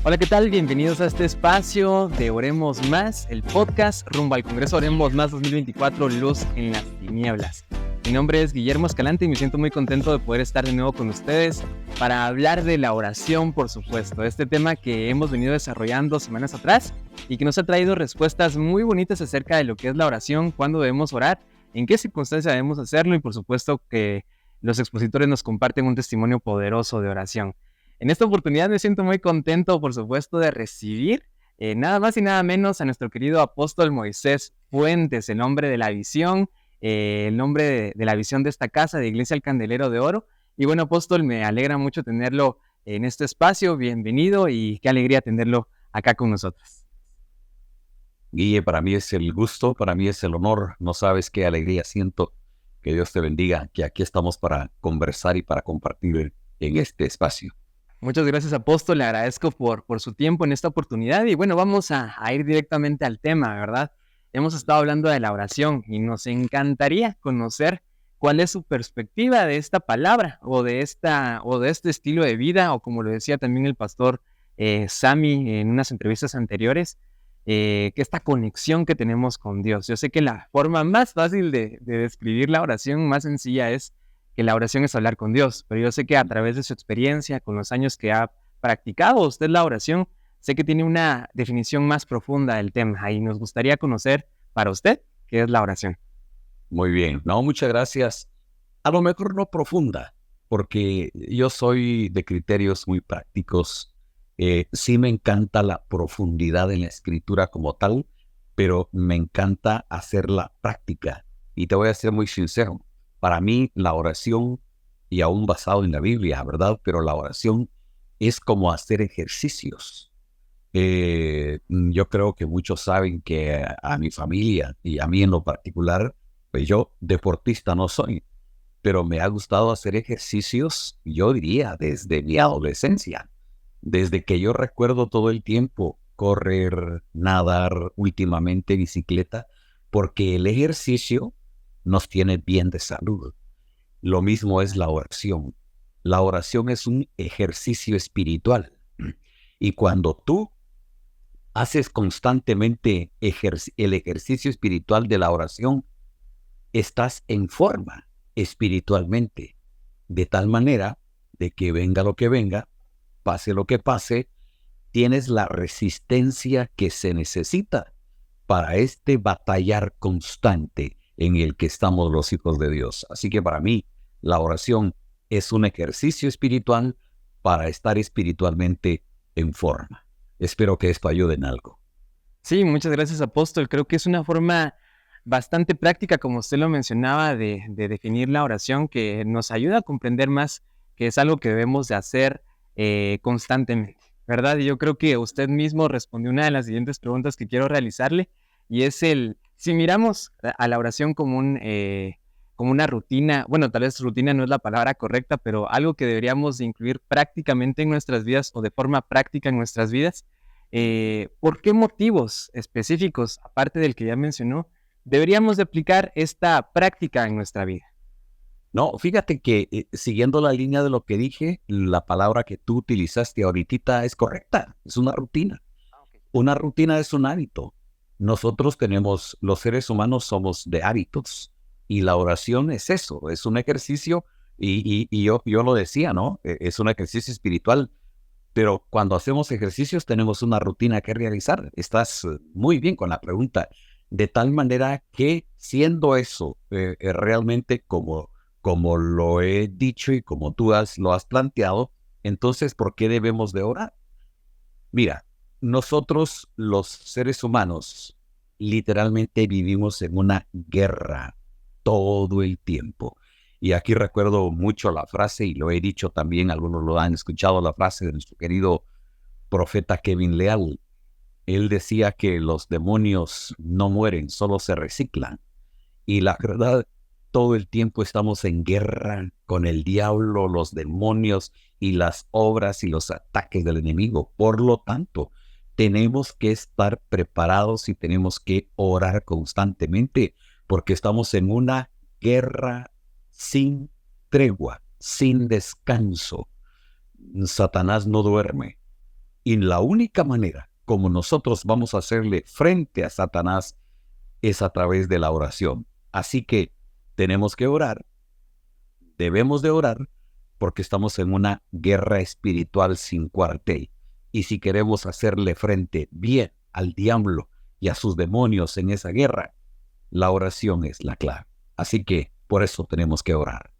Hola, ¿qué tal? Bienvenidos a este espacio de Oremos Más, el podcast rumbo al Congreso Oremos Más 2024, Luz en las Tinieblas. Mi nombre es Guillermo Escalante y me siento muy contento de poder estar de nuevo con ustedes para hablar de la oración, por supuesto. Este tema que hemos venido desarrollando semanas atrás y que nos ha traído respuestas muy bonitas acerca de lo que es la oración, cuándo debemos orar, en qué circunstancias debemos hacerlo y por supuesto que los expositores nos comparten un testimonio poderoso de oración. En esta oportunidad me siento muy contento, por supuesto, de recibir nada más y nada menos a nuestro querido apóstol Moisés Fuentes, el hombre de la visión, el nombre de la visión de esta casa, de Iglesia El Candelero de Oro. Y bueno, apóstol, me alegra mucho tenerlo en este espacio. Bienvenido y qué alegría tenerlo acá con nosotros. Guille, para mí es el gusto, para mí es el honor. No sabes qué alegría siento. Que Dios te bendiga, que aquí estamos para conversar y para compartir en este espacio. Muchas gracias, apóstol. Le agradezco por su tiempo en esta oportunidad. Y bueno, vamos a ir directamente al tema, ¿verdad? Hemos estado hablando de la oración y nos encantaría conocer cuál es su perspectiva de esta palabra o de este estilo de vida, o como lo decía también el pastor Sammy en unas entrevistas anteriores, que esta conexión que tenemos con Dios. Yo sé que la forma más fácil de describir la oración, más sencilla, es que la oración es hablar con Dios, pero yo sé que a través de su experiencia, con los años que ha practicado usted la oración, sé que tiene una definición más profunda del tema y nos gustaría conocer para usted qué es la oración. Muy bien. No, muchas gracias. A lo mejor no profunda, porque yo soy de criterios muy prácticos. Sí me encanta la profundidad en la escritura como tal, pero me encanta hacerla práctica. Y te voy a ser muy sincero. Para mí la oración, y aún basado en la Biblia, ¿verdad? Pero la oración es como hacer ejercicios. Yo creo que muchos saben que a mi familia y a mí en lo particular, pues yo deportista no soy, pero me ha gustado hacer ejercicios, yo diría, desde mi adolescencia. Desde que yo recuerdo todo el tiempo correr, nadar, últimamente bicicleta, porque el ejercicio nos tiene bien de salud. Lo mismo es la oración. La oración es un ejercicio espiritual. Y cuando tú haces constantemente el ejercicio espiritual de la oración, estás en forma espiritualmente, de tal manera de que venga lo que venga, pase lo que pase, tienes la resistencia que se necesita para este batallar constante en el que estamos los hijos de Dios. Así que para mí, la oración es un ejercicio espiritual para estar espiritualmente en forma. Espero que esto ayude en algo. Sí, muchas gracias, apóstol. Creo que es una forma bastante práctica, como usted lo mencionaba, de definir la oración, que nos ayuda a comprender más que es algo que debemos de hacer constantemente, ¿verdad? Y yo creo que usted mismo respondió una de las siguientes preguntas que quiero realizarle, y es si miramos a la oración como como una rutina, bueno, tal vez rutina no es la palabra correcta, pero algo que deberíamos de incluir prácticamente en nuestras vidas o de forma práctica en nuestras vidas. ¿Por qué motivos específicos, aparte del que ya mencionó, deberíamos de aplicar esta práctica en nuestra vida? No, fíjate que siguiendo la línea de lo que dije, la palabra que tú utilizaste ahorita es correcta, es una rutina. Una rutina es un hábito. Nosotros los seres humanos somos de hábitos y la oración es eso, es un ejercicio y yo lo decía, ¿no? Es un ejercicio espiritual, pero cuando hacemos ejercicios tenemos una rutina que realizar. Estás muy bien con la pregunta, de tal manera que siendo eso realmente como lo he dicho y como tú lo has planteado, entonces, ¿por qué debemos de orar? Mira, nosotros los seres humanos literalmente vivimos en una guerra todo el tiempo. Y aquí recuerdo mucho la frase, y lo he dicho también, algunos lo han escuchado, la frase de nuestro querido profeta Kevin Leal. Él decía que los demonios no mueren, solo se reciclan. Y la verdad, todo el tiempo estamos en guerra con el diablo, los demonios y las obras y los ataques del enemigo. Por lo tanto, tenemos que estar preparados y tenemos que orar constantemente porque estamos en una guerra sin tregua, sin descanso. Satanás no duerme Y la única manera como nosotros vamos a hacerle frente a Satanás es a través de la oración. Así que tenemos que orar, debemos de orar, porque estamos en una guerra espiritual sin cuartel. Y si queremos hacerle frente bien al diablo y a sus demonios en esa guerra, la oración es la clave. Así que por eso tenemos que orar.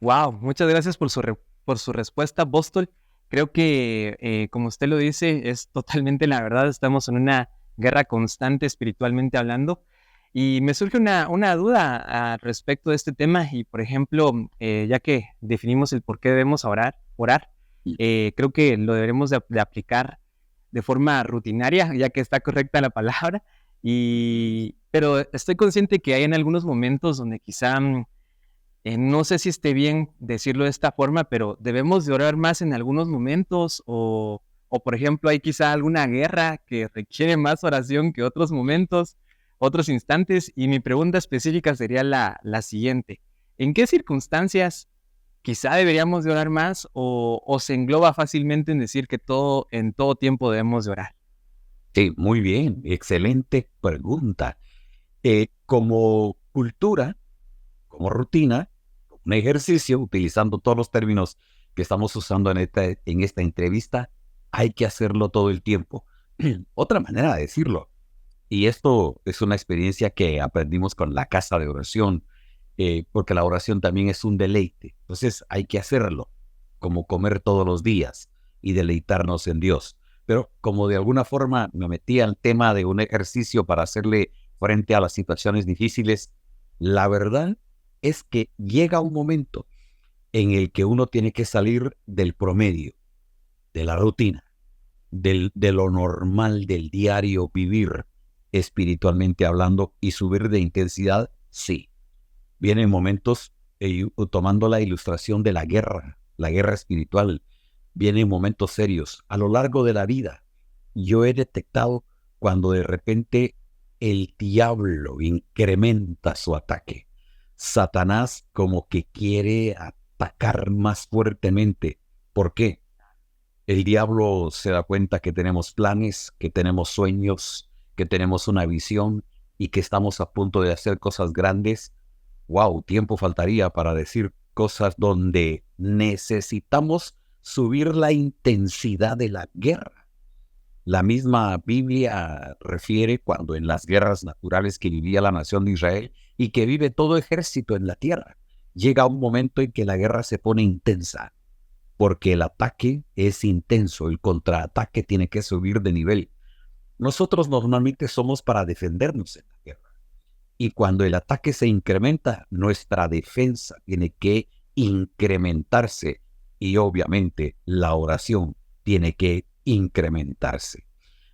Wow, muchas gracias por su respuesta, Apóstol. Creo que, como usted lo dice, es totalmente la verdad. Estamos en una guerra constante espiritualmente hablando. Y me surge una duda al respecto de este tema. Y, por ejemplo, ya que definimos el por qué debemos orar, creo que lo deberemos de aplicar de forma rutinaria, ya que está correcta la palabra. Pero estoy consciente que hay en algunos momentos donde quizá no sé si esté bien decirlo de esta forma, pero debemos de orar más en algunos momentos o por ejemplo, hay quizá alguna guerra que requiere más oración que otros momentos, otros instantes. Y mi pregunta específica sería la siguiente. ¿En qué circunstancias quizá deberíamos de orar más o se engloba fácilmente en decir que en todo tiempo debemos de orar? Sí, muy bien, excelente pregunta. Como cultura, como rutina, como un ejercicio, utilizando todos los términos que estamos usando en esta entrevista, hay que hacerlo todo el tiempo. Otra manera de decirlo, y esto es una experiencia que aprendimos con la casa de oración, porque la oración también es un deleite. Entonces hay que hacerlo, como comer todos los días y deleitarnos en Dios. Pero como de alguna forma me metí al tema de un ejercicio para hacerle frente a las situaciones difíciles, la verdad es que llega un momento en el que uno tiene que salir del promedio, de la rutina, de lo normal del diario vivir espiritualmente hablando y subir de intensidad, sí. Vienen momentos, tomando la ilustración de la guerra espiritual, vienen momentos serios. A lo largo de la vida, yo he detectado cuando de repente el diablo incrementa su ataque. Satanás como que quiere atacar más fuertemente. ¿Por qué? El diablo se da cuenta que tenemos planes, que tenemos sueños, que tenemos una visión y que estamos a punto de hacer cosas grandes. Wow, tiempo faltaría para decir cosas donde necesitamos subir la intensidad de la guerra. La misma Biblia refiere cuando en las guerras naturales que vivía la nación de Israel y que vive todo ejército en la tierra, llega un momento en que la guerra se pone intensa, porque el ataque es intenso, el contraataque tiene que subir de nivel. Nosotros normalmente somos para defendernos en la guerra. Y cuando el ataque se incrementa, nuestra defensa tiene que incrementarse. Y obviamente la oración tiene que incrementarse.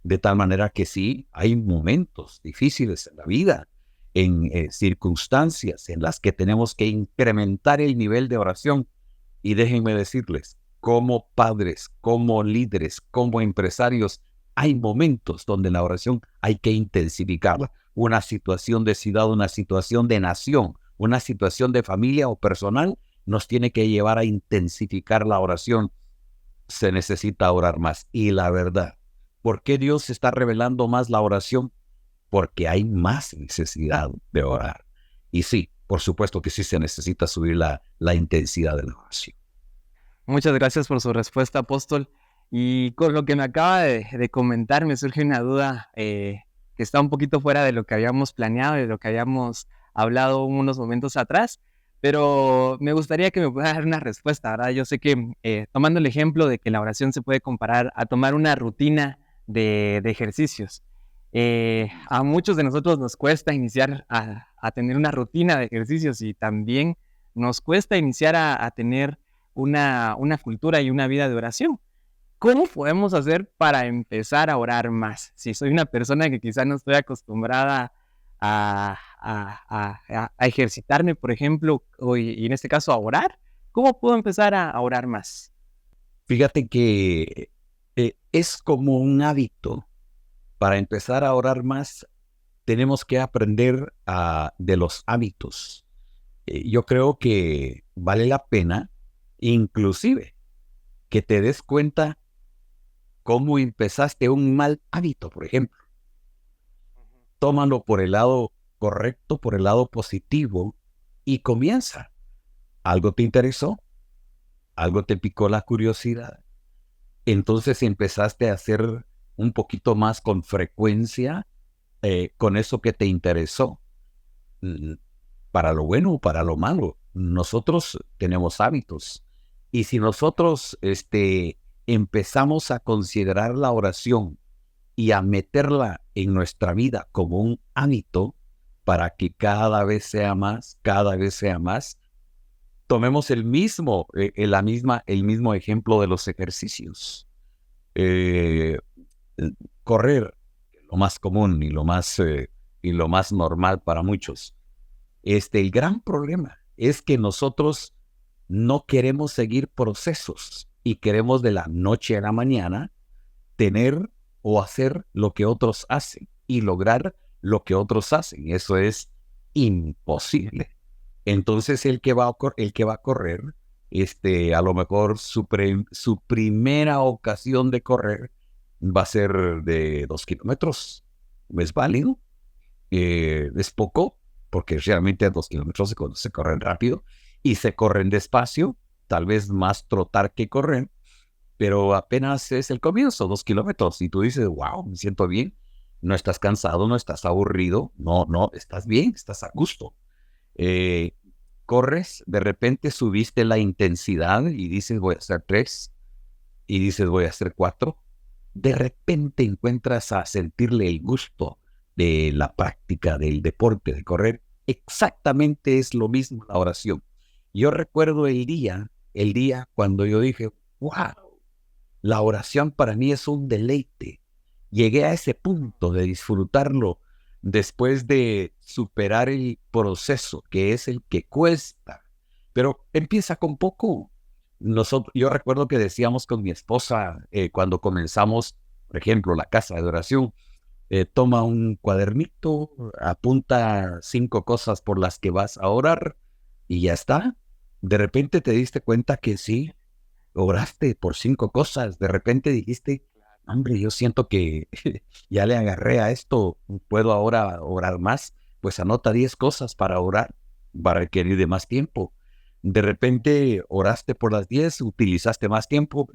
De tal manera que sí, hay momentos difíciles en la vida, en circunstancias en las que tenemos que incrementar el nivel de oración. Y déjenme decirles, como padres, como líderes, como empresarios, hay momentos donde la oración hay que intensificarla. Una situación de ciudad, una situación de nación, una situación de familia o personal, nos tiene que llevar a intensificar la oración. Se necesita orar más. Y la verdad, ¿por qué Dios está revelando más la oración? Porque hay más necesidad de orar. Y sí, por supuesto que sí se necesita subir la intensidad de la oración. Muchas gracias por su respuesta, Apóstol. Y con lo que me acaba de comentar, me surge una duda que está un poquito fuera de lo que habíamos planeado, de lo que habíamos hablado unos momentos atrás, pero me gustaría que me pueda dar una respuesta, ¿verdad? Yo sé que tomando el ejemplo de que la oración se puede comparar a tomar una rutina de ejercicios. A muchos de nosotros nos cuesta iniciar a tener una rutina de ejercicios y también nos cuesta iniciar a tener una cultura y una vida de oración. ¿Cómo podemos hacer para empezar a orar más? Si soy una persona que quizá no estoy acostumbrada a ejercitarme, por ejemplo, y en este caso a orar, ¿cómo puedo empezar a orar más? Fíjate que es como un hábito. Para empezar a orar más, tenemos que aprender de los hábitos. Yo creo que vale la pena, inclusive, que te des cuenta cómo empezaste un mal hábito, por ejemplo. Tómalo por el lado correcto, por el lado positivo, y comienza. Algo te interesó, algo te picó la curiosidad. Entonces empezaste a hacer un poquito más con frecuencia con eso que te interesó. Para lo bueno o para lo malo, nosotros tenemos hábitos. Y si nosotros empezamos a considerar la oración y a meterla en nuestra vida como un hábito para que cada vez sea más, tomemos el mismo ejemplo de los ejercicios. Eh, Correr, lo más común y lo más normal para muchos. El gran problema es que nosotros no queremos seguir procesos y queremos de la noche a la mañana tener o hacer lo que otros hacen y lograr lo que otros hacen. Eso es imposible. Entonces el que va a correr, a lo mejor su primera ocasión de correr va a ser de 2 kilómetros. Es válido, es poco, porque realmente 2 kilómetros se corren rápido y se corren despacio, tal vez más trotar que correr, pero apenas es el comienzo, 2 kilómetros, y tú dices, wow, me siento bien, no estás cansado, no estás aburrido, no, estás bien, estás a gusto. Corres, de repente subiste la intensidad y dices, voy a hacer 3, y dices, voy a hacer 4, de repente encuentras a sentirle el gusto de la práctica del deporte, de correr. Exactamente es lo mismo la oración. Yo recuerdo el día cuando yo dije, wow, la oración para mí es un deleite. Llegué a ese punto de disfrutarlo después de superar el proceso, que es el que cuesta. Pero empieza con poco. Yo recuerdo que decíamos con mi esposa cuando comenzamos, por ejemplo, la casa de oración, toma un cuadernito, apunta 5 cosas por las que vas a orar y ya está. De repente te diste cuenta que sí, oraste por 5 cosas. De repente dijiste, hombre, yo siento que ya le agarré a esto, puedo ahora orar más. Pues anota 10 cosas para orar, va a requerir de más tiempo. De repente oraste por las 10, utilizaste más tiempo.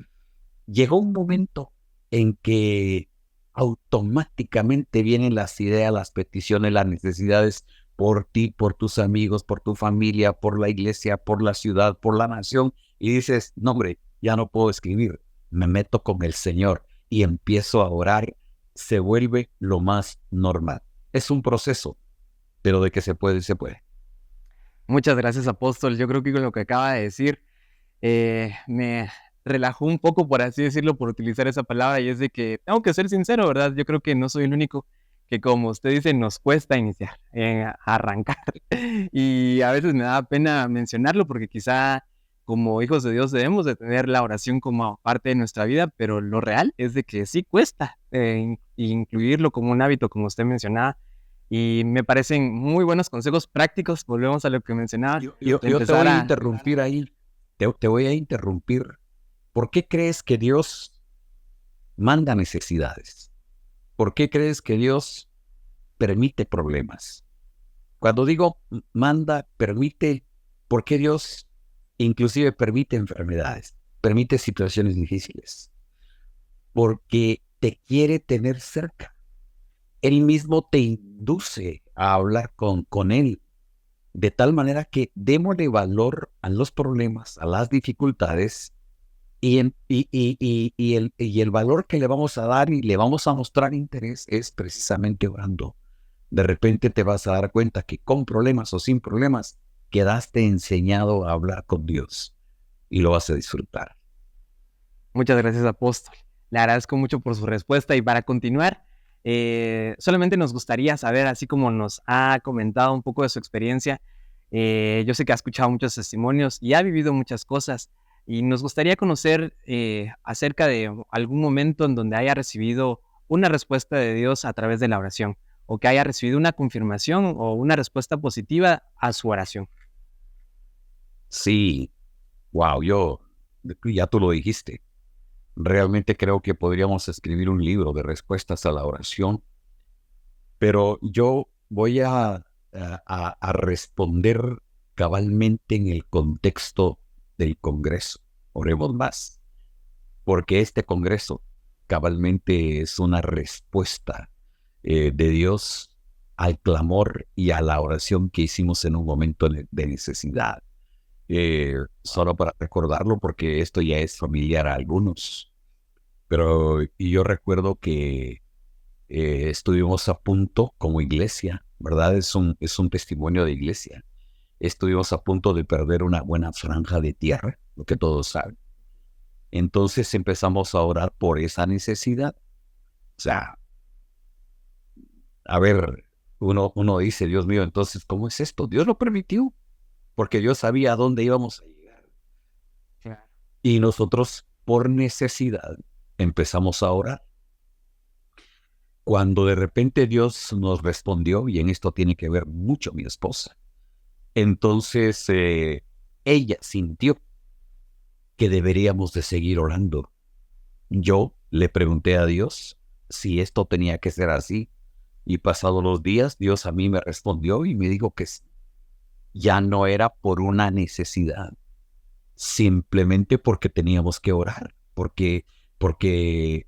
Llegó un momento en que automáticamente vienen las ideas, las peticiones, las necesidades por ti, por tus amigos, por tu familia, por la iglesia, por la ciudad, por la nación. Y dices, no hombre, ya no puedo escribir. Me meto con el Señor y empiezo a orar. Se vuelve lo más normal. Es un proceso, pero de que se puede, se puede. Muchas gracias, apóstol. Yo creo que con lo que acaba de decir me relajó un poco, por así decirlo, por utilizar esa palabra, y es de que tengo que ser sincero, ¿verdad? Yo creo que no soy el único que, como usted dice, nos cuesta iniciar, arrancar. Y a veces me da pena mencionarlo porque quizá como hijos de Dios debemos de tener la oración como parte de nuestra vida, pero lo real es de que sí cuesta incluirlo como un hábito, como usted mencionaba. Y me parecen muy buenos consejos prácticos. Volvemos a lo que mencionaba. Yo te voy a interrumpir ahí. Te voy a interrumpir. ¿Por qué crees que Dios manda necesidades? ¿Por qué crees que Dios permite problemas? Cuando digo manda, permite, ¿por qué Dios inclusive permite enfermedades? Permite situaciones difíciles. Porque te quiere tener cerca. Él mismo te induce a hablar con Él. De tal manera que démosle valor a los problemas, a las dificultades, y el valor que le vamos a dar y le vamos a mostrar interés es precisamente orando. De repente te vas a dar cuenta que con problemas o sin problemas quedaste enseñado a hablar con Dios y lo vas a disfrutar. Muchas gracias, apóstol. Le agradezco mucho por su respuesta, y para continuar, solamente nos gustaría saber, así como nos ha comentado un poco de su experiencia, yo sé que ha escuchado muchos testimonios y ha vivido muchas cosas, y nos gustaría conocer acerca de algún momento en donde haya recibido una respuesta de Dios a través de la oración, o que haya recibido una confirmación o una respuesta positiva a su oración. Sí, wow, ya tú lo dijiste. Realmente creo que podríamos escribir un libro de respuestas a la oración, pero yo voy a responder cabalmente en el contexto del Congreso. Oremos más, porque este Congreso cabalmente es una respuesta de Dios al clamor y a la oración que hicimos en un momento de necesidad. Solo para recordarlo, porque esto ya es familiar a algunos, pero yo recuerdo que estuvimos a punto como iglesia, ¿verdad? Es un testimonio de iglesia. Estuvimos a punto de perder una buena franja de tierra, lo que todos saben. Entonces empezamos a orar por esa necesidad. O sea, a ver, uno dice, Dios mío, entonces, ¿cómo es esto? Dios lo permitió, porque Dios sabía a dónde íbamos a llegar. Claro. Y nosotros, por necesidad, empezamos a orar. Cuando de repente Dios nos respondió, y en esto tiene que ver mucho mi esposa, entonces ella sintió que deberíamos de seguir orando. Yo le pregunté a Dios si esto tenía que ser así, y pasados los días, Dios a mí me respondió y me dijo que ya no era por una necesidad, simplemente porque teníamos que orar, porque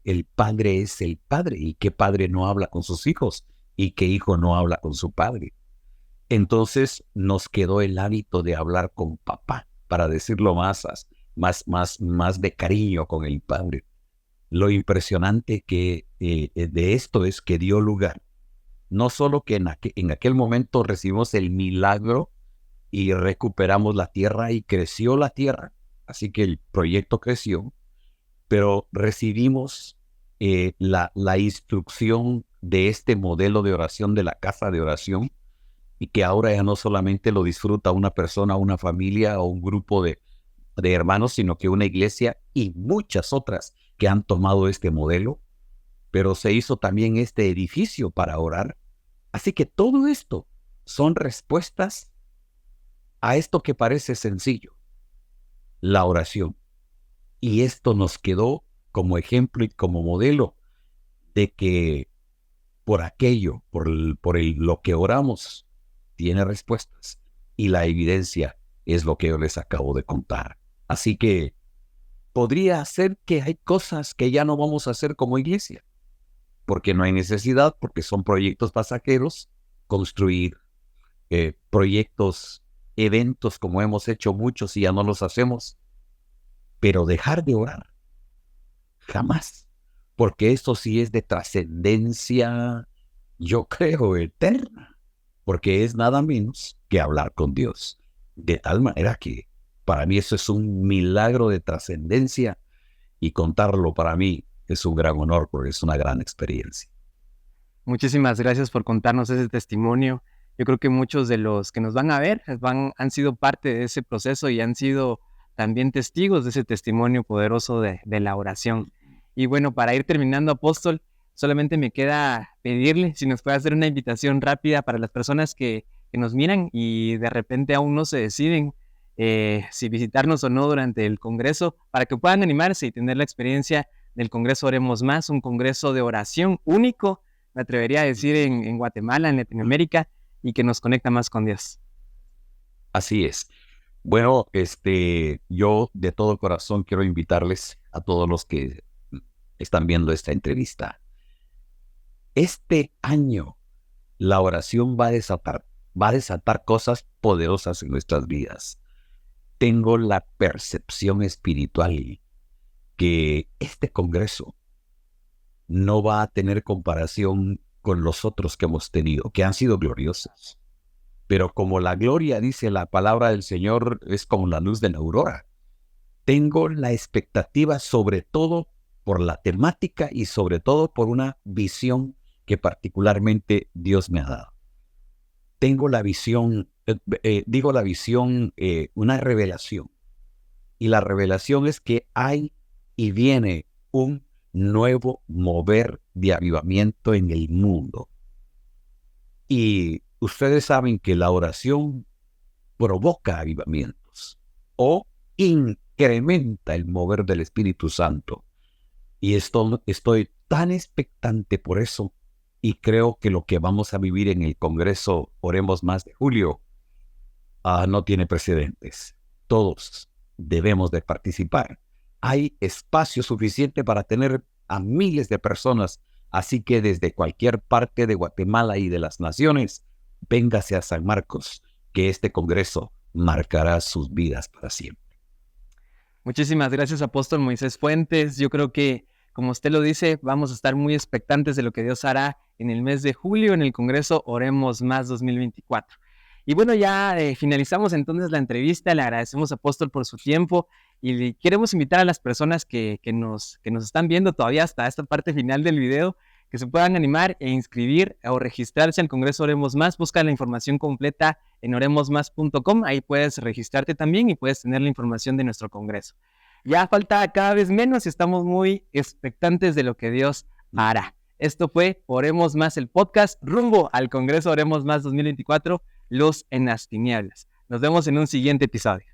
el padre es el padre, y qué padre no habla con sus hijos, y qué hijo no habla con su padre. Entonces nos quedó el hábito de hablar con papá, para decirlo más de cariño con el padre. Lo impresionante que de esto es que dio lugar, no solo que en aquel momento recibimos el milagro y recuperamos la tierra y creció la tierra, así que el proyecto creció, pero recibimos la instrucción de este modelo de oración de la casa de oración, y que ahora ya no solamente lo disfruta una persona, una familia o un grupo de hermanos, sino que una iglesia y muchas otras que han tomado este modelo, pero se hizo también este edificio para orar. Así que todo esto son respuestas a esto que parece sencillo, la oración. Y esto nos quedó como ejemplo y como modelo de que por aquello, lo que oramos, tiene respuestas. Y la evidencia es lo que yo les acabo de contar. Así que podría ser que hay cosas que ya no vamos a hacer como iglesia, porque no hay necesidad, porque son proyectos pasajeros, construir proyectos, eventos como hemos hecho muchos y ya no los hacemos, pero dejar de orar, jamás, porque esto sí es de trascendencia, yo creo, eterna, porque es nada menos que hablar con Dios, de tal manera que para mí eso es un milagro de trascendencia, y contarlo para mí es un gran honor, porque es una gran experiencia. Muchísimas gracias por contarnos ese testimonio. Yo creo que muchos de los que nos van a ver han sido parte de ese proceso y han sido también testigos de ese testimonio poderoso de la oración. Y bueno, para ir terminando, apóstol, solamente me queda pedirle si nos puede hacer una invitación rápida para las personas que nos miran y de repente aún no se deciden si visitarnos o no durante el Congreso, para que puedan animarse y tener la experiencia del Congreso Oremos Más, un congreso de oración único, me atrevería a decir, en Guatemala, en Latinoamérica, y que nos conecta más con Dios. Así es. Bueno, yo de todo corazón quiero invitarles a todos los que están viendo esta entrevista. Este año la oración va a desatar cosas poderosas en nuestras vidas. Tengo la percepción espiritual que este congreso no va a tener comparación con los otros que hemos tenido, que han sido gloriosos. Pero como la gloria, dice la palabra del Señor, es como la luz de la aurora, tengo la expectativa sobre todo por la temática y sobre todo por una visión que particularmente Dios me ha dado. Tengo la visión, una revelación. Y la revelación es que hay y viene un nuevo mover de avivamiento en el mundo. Y ustedes saben que la oración provoca avivamientos o incrementa el mover del Espíritu Santo. Y estoy tan expectante por eso y creo que lo que vamos a vivir en el Congreso Oremos Más de julio no tiene precedentes. Todos debemos de participar. Hay espacio suficiente para tener a miles de personas, así que desde cualquier parte de Guatemala y de las naciones, véngase a San Marcos, que este Congreso marcará sus vidas para siempre. Muchísimas gracias, Apóstol Moisés Fuentes. Yo creo que, como usted lo dice, vamos a estar muy expectantes de lo que Dios hará en el mes de julio en el Congreso Oremos Más 2024. Y bueno, ya finalizamos entonces la entrevista. Le agradecemos, Apóstol, por su tiempo y queremos invitar a las personas que nos están viendo todavía hasta esta parte final del video, que se puedan animar e inscribir o registrarse al Congreso Oremos Más. Busca la información completa en oremosmas.com. Ahí puedes registrarte también y puedes tener la información de nuestro Congreso. Ya falta cada vez menos y estamos muy expectantes de lo que Dios hará. Esto fue Oremos Más, el podcast rumbo al Congreso Oremos Más 2024, Luz en las Tinieblas. Nos vemos en un siguiente episodio.